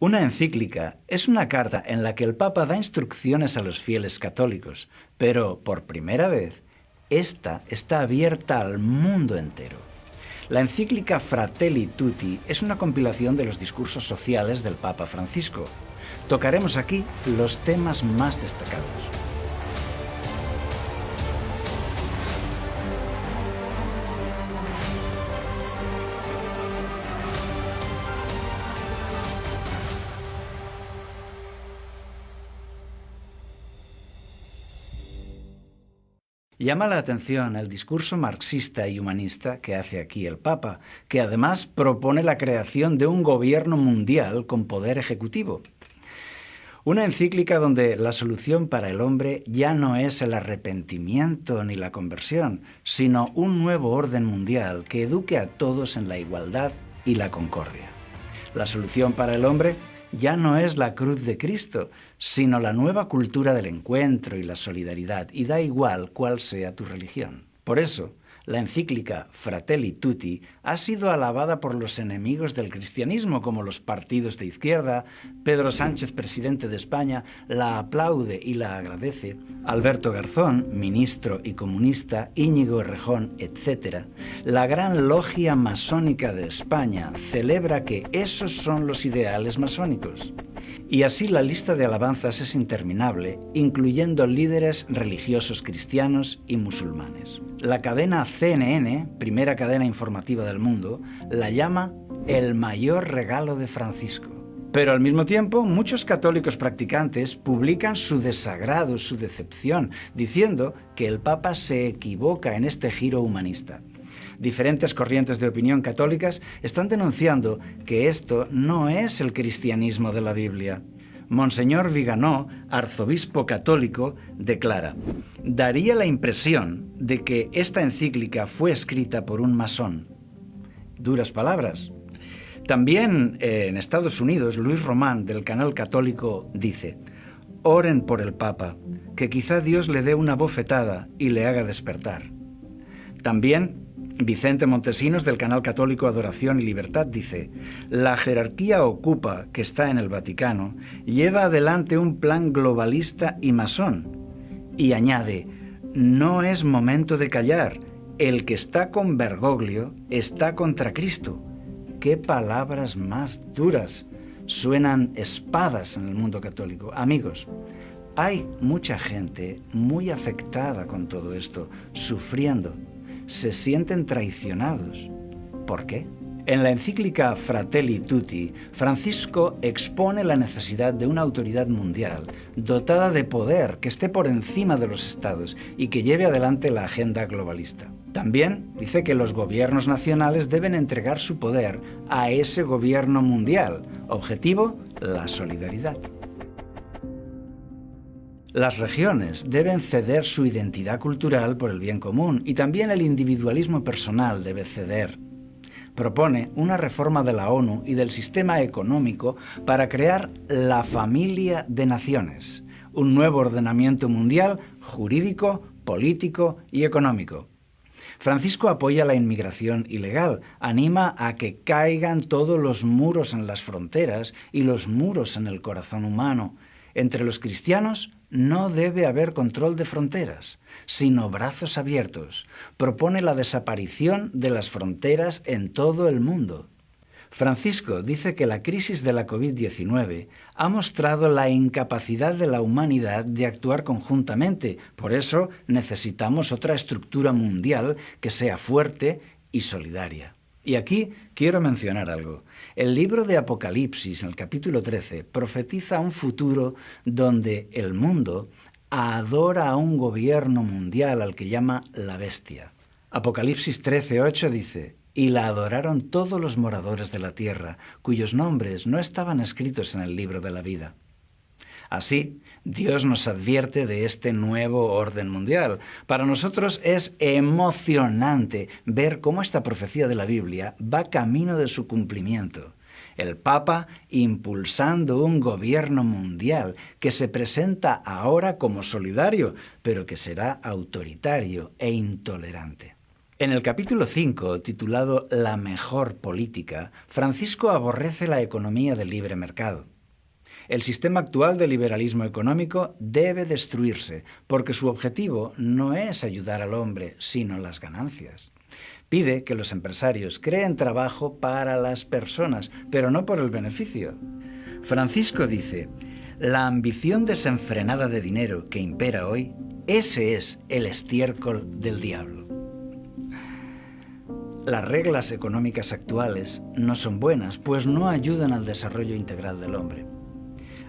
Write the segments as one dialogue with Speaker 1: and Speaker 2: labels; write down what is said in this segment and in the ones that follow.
Speaker 1: Una encíclica es una carta en la que el Papa da instrucciones a los fieles católicos, pero por primera vez, esta está abierta al mundo entero. La encíclica Fratelli Tutti es una compilación de los discursos sociales del Papa Francisco. Tocaremos aquí los temas más destacados. Llama la atención el discurso marxista y humanista que hace aquí el Papa, que además propone la creación de un gobierno mundial con poder ejecutivo. Una encíclica donde la solución para el hombre ya no es el arrepentimiento ni la conversión, sino un nuevo orden mundial que eduque a todos en la igualdad y la concordia. La solución para el hombre ya no es la cruz de Cristo, sino la nueva cultura del encuentro y la solidaridad, y da igual cuál sea tu religión. Por eso, la encíclica Fratelli Tutti ha sido alabada por los enemigos del cristianismo, como los partidos de izquierda. Pedro Sánchez, presidente de España, la aplaude y la agradece. Alberto Garzón, ministro y comunista, Íñigo Errejón, etc. La gran logia masónica de España celebra que esos son los ideales masónicos. Y así la lista de alabanzas es interminable, incluyendo líderes religiosos cristianos y musulmanes. La cadena CNN, primera cadena informativa del mundo, la llama el mayor regalo de Francisco. Pero al mismo tiempo, muchos católicos practicantes publican su desagrado, su decepción, diciendo que el Papa se equivoca en este giro humanista. Diferentes corrientes de opinión católicas están denunciando que esto no es el cristianismo de la Biblia. Monseñor Viganó, arzobispo católico, declara: daría la impresión de que esta encíclica fue escrita por un masón. Duras palabras. También en Estados Unidos, Luis Román, del canal católico, dice: oren por el Papa, que quizá Dios le dé una bofetada y le haga despertar. También Vicente Montesinos, del canal católico Adoración y Libertad, dice: la jerarquía ocupa, que está en el Vaticano, lleva adelante un plan globalista y masón. Y añade: no es momento de callar, el que está con Bergoglio está contra Cristo. ¡Qué palabras más duras! Suenan espadas en el mundo católico. Amigos, hay mucha gente muy afectada con todo esto, sufriendo. Se sienten traicionados. ¿Por qué? En la encíclica Fratelli Tutti, Francisco expone la necesidad de una autoridad mundial dotada de poder que esté por encima de los estados y que lleve adelante la agenda globalista. También dice que los gobiernos nacionales deben entregar su poder a ese gobierno mundial. Objetivo: la solidaridad. Las regiones deben ceder su identidad cultural por el bien común y también el individualismo personal debe ceder. Propone una reforma de la ONU y del sistema económico para crear la familia de naciones, un nuevo ordenamiento mundial jurídico, político y económico. Francisco apoya la inmigración ilegal, anima a que caigan todos los muros en las fronteras y los muros en el corazón humano. Entre los cristianos no debe haber control de fronteras, sino brazos abiertos. Propone la desaparición de las fronteras en todo el mundo. Francisco dice que la crisis de la COVID-19 ha mostrado la incapacidad de la humanidad de actuar conjuntamente. Por eso necesitamos otra estructura mundial que sea fuerte y solidaria. Y aquí quiero mencionar algo. El libro de Apocalipsis, en el capítulo 13, profetiza un futuro donde el mundo adora a un gobierno mundial al que llama la bestia. Apocalipsis 13:8 dice: y la adoraron todos los moradores de la tierra, cuyos nombres no estaban escritos en el libro de la vida. Así, Dios nos advierte de este nuevo orden mundial. Para nosotros es emocionante ver cómo esta profecía de la Biblia va camino de su cumplimiento. El Papa impulsando un gobierno mundial que se presenta ahora como solidario, pero que será autoritario e intolerante. En el capítulo 5, titulado La mejor política, Francisco aborrece la economía del libre mercado. El sistema actual de liberalismo económico debe destruirse, porque su objetivo no es ayudar al hombre, sino las ganancias. Pide que los empresarios creen trabajo para las personas, pero no por el beneficio. Francisco dice: la ambición desenfrenada de dinero que impera hoy, ese es el estiércol del diablo. Las reglas económicas actuales no son buenas, pues no ayudan al desarrollo integral del hombre.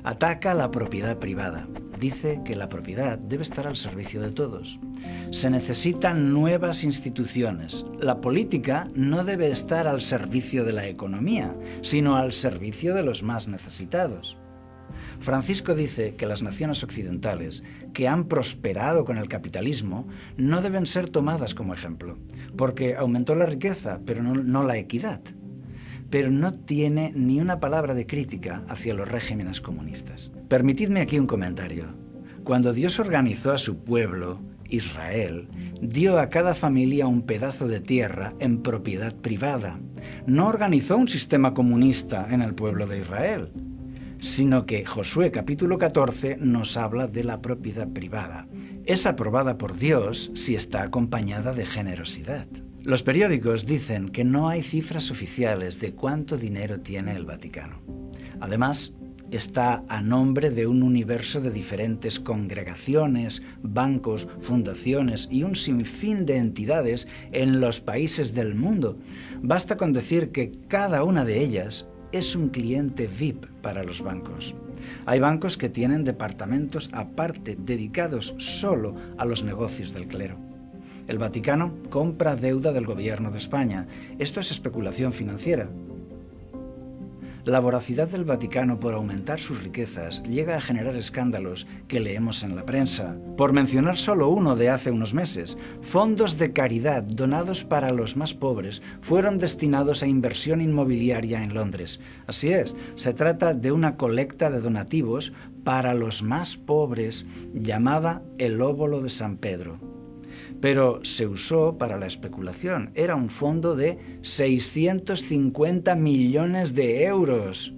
Speaker 1: Ataca la propiedad privada. Dice que la propiedad debe estar al servicio de todos. Se necesitan nuevas instituciones. La política no debe estar al servicio de la economía, sino al servicio de los más necesitados. Francisco dice que las naciones occidentales, que han prosperado con el capitalismo, no deben ser tomadas como ejemplo, porque aumentó la riqueza, pero no la equidad. Pero no tiene ni una palabra de crítica hacia los regímenes comunistas. Permitidme aquí un comentario. Cuando Dios organizó a su pueblo, Israel, dio a cada familia un pedazo de tierra en propiedad privada. No organizó un sistema comunista en el pueblo de Israel, sino que Josué capítulo 14 nos habla de la propiedad privada. Es aprobada por Dios si está acompañada de generosidad. Los periódicos dicen que no hay cifras oficiales de cuánto dinero tiene el Vaticano. Además, está a nombre de un universo de diferentes congregaciones, bancos, fundaciones y un sinfín de entidades en los países del mundo. Basta con decir que cada una de ellas es un cliente VIP para los bancos. Hay bancos que tienen departamentos aparte dedicados solo a los negocios del clero. El Vaticano compra deuda del gobierno de España. Esto es especulación financiera. La voracidad del Vaticano por aumentar sus riquezas llega a generar escándalos que leemos en la prensa. Por mencionar solo uno de hace unos meses, fondos de caridad donados para los más pobres fueron destinados a inversión inmobiliaria en Londres. Así es, se trata de una colecta de donativos para los más pobres llamada el Óbolo de San Pedro. Pero se usó para la especulación. Era un fondo de 650 millones de euros.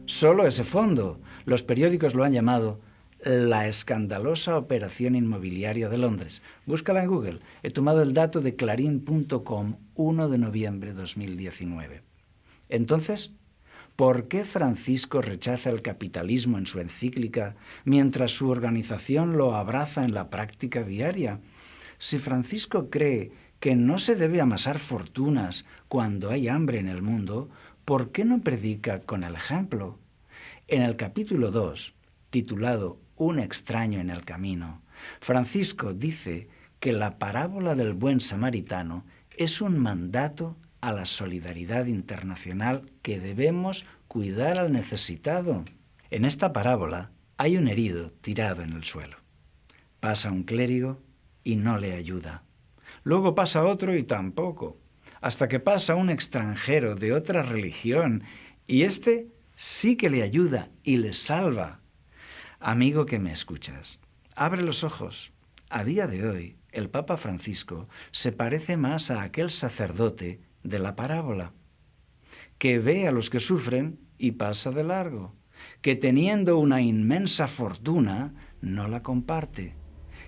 Speaker 1: Solo ese fondo. Los periódicos lo han llamado la escandalosa operación inmobiliaria de Londres. Búscala en Google. He tomado el dato de clarín.com, 1 de noviembre de 2019. Entonces, ¿por qué Francisco rechaza el capitalismo en su encíclica mientras su organización lo abraza en la práctica diaria? Si Francisco cree que no se debe amasar fortunas cuando hay hambre en el mundo, ¿por qué no predica con el ejemplo? En el capítulo 2, titulado Un extraño en el camino, Francisco dice que la parábola del buen samaritano es un mandato a la solidaridad internacional que debemos cuidar al necesitado. En esta parábola hay un herido tirado en el suelo. Pasa un clérigo y no le ayuda. Luego pasa otro y tampoco, hasta que pasa un extranjero de otra religión y éste sí que le ayuda y le salva. Amigo que me escuchas, abre los ojos. A día de hoy, el Papa Francisco se parece más a aquel sacerdote de la parábola, que ve a los que sufren y pasa de largo, que teniendo una inmensa fortuna no la comparte.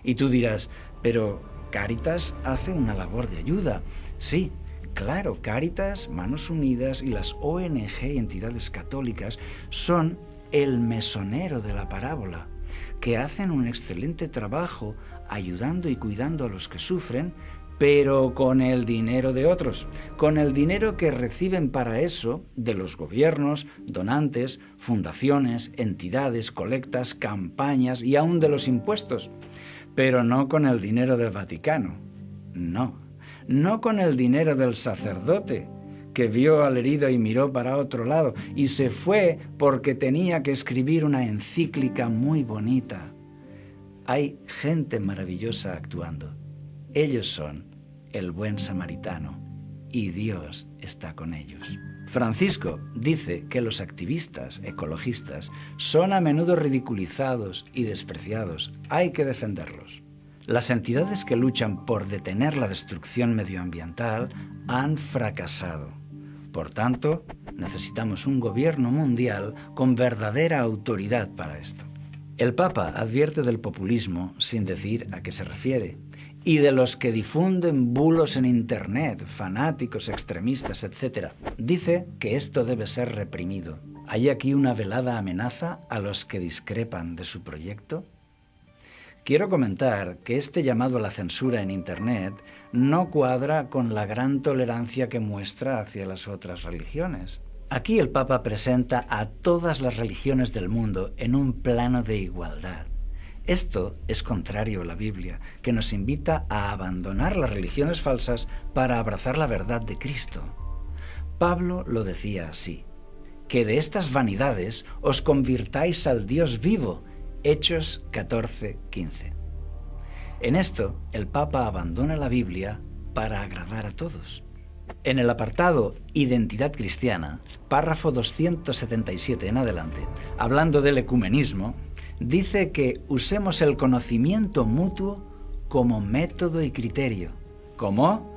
Speaker 1: Y tú dirás, pero Cáritas hace una labor de ayuda. Sí, claro, Cáritas, Manos Unidas y las ONG y entidades católicas son el mesonero de la parábola, que hacen un excelente trabajo ayudando y cuidando a los que sufren, pero con el dinero de otros, con el dinero que reciben para eso de los gobiernos, donantes, fundaciones, entidades, colectas, campañas y aún de los impuestos. Pero no con el dinero del Vaticano, no con el dinero del sacerdote, que vio al herido y miró para otro lado, y se fue porque tenía que escribir una encíclica muy bonita. Hay gente maravillosa actuando. Ellos son el buen samaritano, y Dios está con ellos. Francisco dice que los activistas ecologistas son a menudo ridiculizados y despreciados. Hay que defenderlos. Las entidades que luchan por detener la destrucción medioambiental han fracasado. Por tanto, necesitamos un gobierno mundial con verdadera autoridad para esto. El Papa advierte del populismo sin decir a qué se refiere, y de los que difunden bulos en Internet, fanáticos, extremistas, etc. Dice que esto debe ser reprimido. ¿Hay aquí una velada amenaza a los que discrepan de su proyecto? Quiero comentar que este llamado a la censura en Internet no cuadra con la gran tolerancia que muestra hacia las otras religiones. Aquí el Papa presenta a todas las religiones del mundo en un plano de igualdad. Esto es contrario a la Biblia, que nos invita a abandonar las religiones falsas para abrazar la verdad de Cristo. Pablo lo decía así: que de estas vanidades os convirtáis al Dios vivo. Hechos 14:15. En esto, el Papa abandona la Biblia para agradar a todos. En el apartado Identidad cristiana, párrafo 277 en adelante, hablando del ecumenismo, dice que usemos el conocimiento mutuo como método y criterio. ¿Cómo?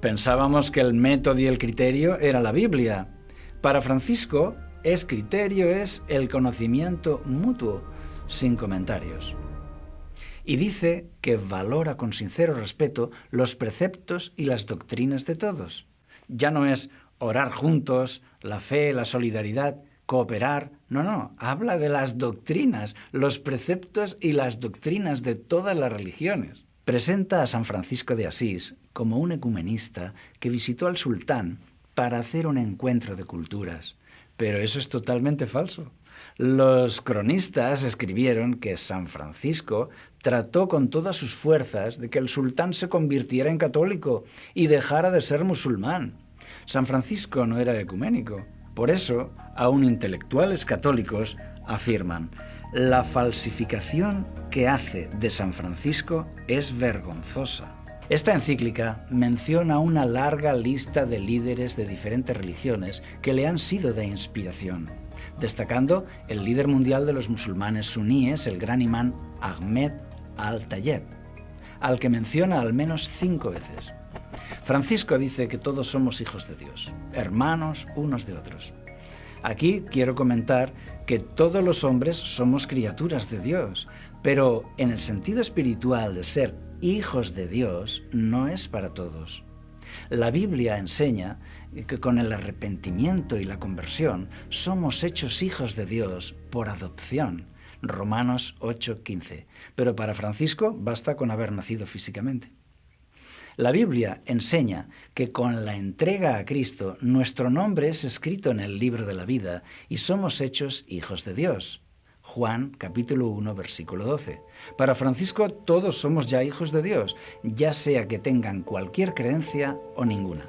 Speaker 1: Pensábamos que el método y el criterio era la Biblia. Para Francisco, el criterio es el conocimiento mutuo, sin comentarios. Y dice que valora con sincero respeto los preceptos y las doctrinas de todos. Ya no es orar juntos, la fe, la solidaridad, cooperar. No, habla de las doctrinas, los preceptos y las doctrinas de todas las religiones. Presenta a San Francisco de Asís como un ecumenista que visitó al sultán para hacer un encuentro de culturas. Pero eso es totalmente falso. Los cronistas escribieron que San Francisco trató con todas sus fuerzas de que el sultán se convirtiera en católico y dejara de ser musulmán. San Francisco no era ecuménico. Por eso, aún intelectuales católicos afirman: la falsificación que hace de San Francisco es vergonzosa. Esta encíclica menciona una larga lista de líderes de diferentes religiones que le han sido de inspiración, destacando el líder mundial de los musulmanes suníes, el gran imán Ahmed al-Tayeb, al que menciona al menos 5 veces. Francisco dice que todos somos hijos de Dios, hermanos unos de otros. Aquí quiero comentar que todos los hombres somos criaturas de Dios, pero en el sentido espiritual de ser hijos de Dios no es para todos. La Biblia enseña que con el arrepentimiento y la conversión somos hechos hijos de Dios por adopción. Romanos 8:15. Pero para Francisco basta con haber nacido físicamente. La Biblia enseña que con la entrega a Cristo nuestro nombre es escrito en el libro de la vida y somos hechos hijos de Dios. Juan capítulo 1 versículo 12. Para Francisco todos somos ya hijos de Dios, ya sea que tengan cualquier creencia o ninguna.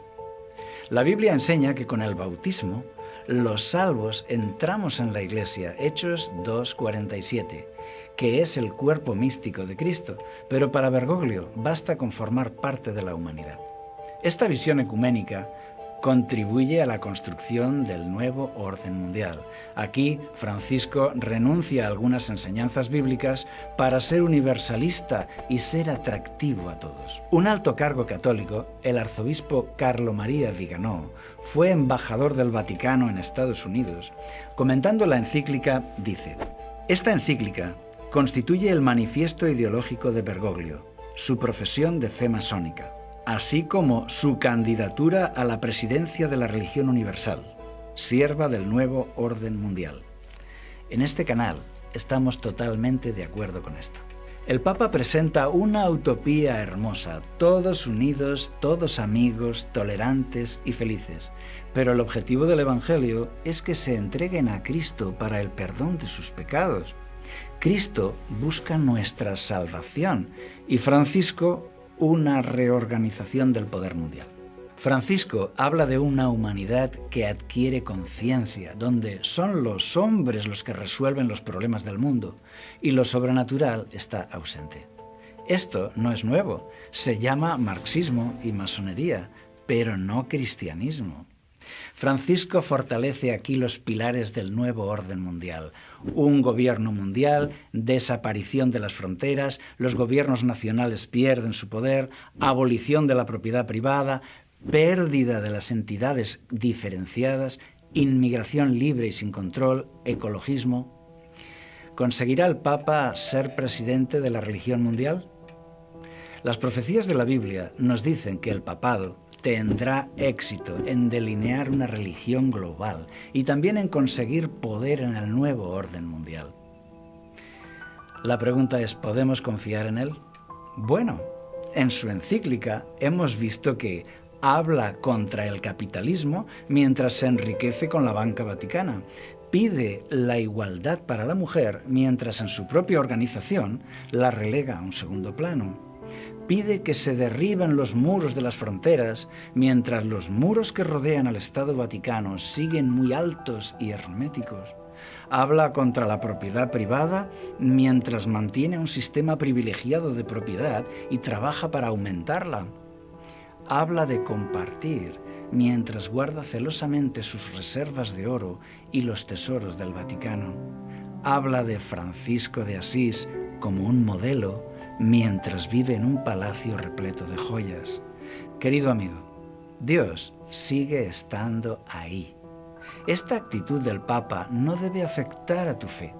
Speaker 1: La Biblia enseña que con el bautismo los salvos entramos en la Iglesia, Hechos 2:47, que es el cuerpo místico de Cristo, pero para Bergoglio basta con formar parte de la humanidad. Esta visión ecuménica contribuye a la construcción del nuevo orden mundial. Aquí, Francisco renuncia a algunas enseñanzas bíblicas para ser universalista y ser atractivo a todos. Un alto cargo católico, el arzobispo Carlo María Viganò, fue embajador del Vaticano en Estados Unidos. Comentando la encíclica, dice: esta encíclica constituye el manifiesto ideológico de Bergoglio, su profesión de fe masónica, así como su candidatura a la presidencia de la religión universal, sierva del nuevo orden mundial. En este canal estamos totalmente de acuerdo con esto. El Papa presenta una utopía hermosa, todos unidos, todos amigos, tolerantes y felices. Pero el objetivo del Evangelio es que se entreguen a Cristo para el perdón de sus pecados. Cristo busca nuestra salvación y Francisco una reorganización del poder mundial. Francisco habla de una humanidad que adquiere conciencia, donde son los hombres los que resuelven los problemas del mundo y lo sobrenatural está ausente. Esto no es nuevo, se llama marxismo y masonería, pero no cristianismo. Francisco fortalece aquí los pilares del nuevo orden mundial. Un gobierno mundial, desaparición de las fronteras, los gobiernos nacionales pierden su poder, abolición de la propiedad privada, pérdida de las entidades diferenciadas, inmigración libre y sin control, ecologismo. ¿Conseguirá el Papa ser presidente de la religión mundial? Las profecías de la Biblia nos dicen que el papado tendrá éxito en delinear una religión global y también en conseguir poder en el nuevo orden mundial. La pregunta es, ¿podemos confiar en él? Bueno, en su encíclica hemos visto que habla contra el capitalismo mientras se enriquece con la banca vaticana. Pide la igualdad para la mujer mientras en su propia organización la relega a un segundo plano. Pide que se derriben los muros de las fronteras, mientras los muros que rodean al Estado Vaticano siguen muy altos y herméticos. Habla contra la propiedad privada, mientras mantiene un sistema privilegiado de propiedad y trabaja para aumentarla. Habla de compartir, mientras guarda celosamente sus reservas de oro y los tesoros del Vaticano. Habla de Francisco de Asís como un modelo, mientras vive en un palacio repleto de joyas. Querido amigo, Dios sigue estando ahí. Esta actitud del Papa no debe afectar a tu fe.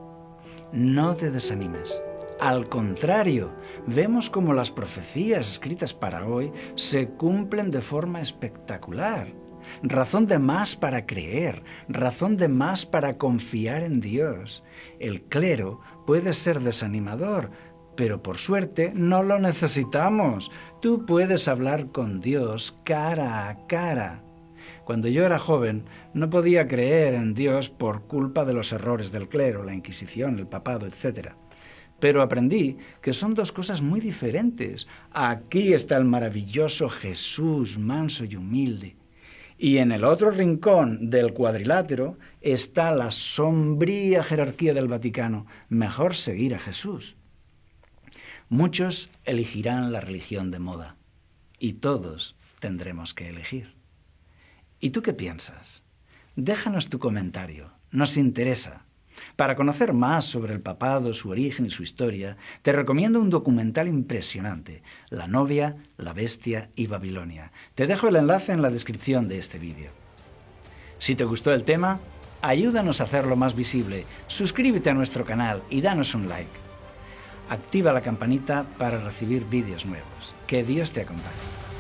Speaker 1: No te desanimes. Al contrario, vemos cómo las profecías escritas para hoy se cumplen de forma espectacular. Razón de más para creer, razón de más para confiar en Dios. El clero puede ser desanimador, pero por suerte no lo necesitamos. Tú puedes hablar con Dios cara a cara. Cuando yo era joven, no podía creer en Dios por culpa de los errores del clero, la Inquisición, el papado, etc. Pero aprendí que son dos cosas muy diferentes. Aquí está el maravilloso Jesús, manso y humilde. Y en el otro rincón del cuadrilátero está la sombría jerarquía del Vaticano. Mejor seguir a Jesús. Muchos elegirán la religión de moda y todos tendremos que elegir. ¿Y tú qué piensas? Déjanos tu comentario, nos interesa. Para conocer más sobre el papado, su origen y su historia, te recomiendo un documental impresionante, La novia, la bestia y Babilonia. Te dejo el enlace en la descripción de este vídeo. Si te gustó el tema, ayúdanos a hacerlo más visible, suscríbete a nuestro canal y danos un like. Activa la campanita para recibir vídeos nuevos. Que Dios te acompañe.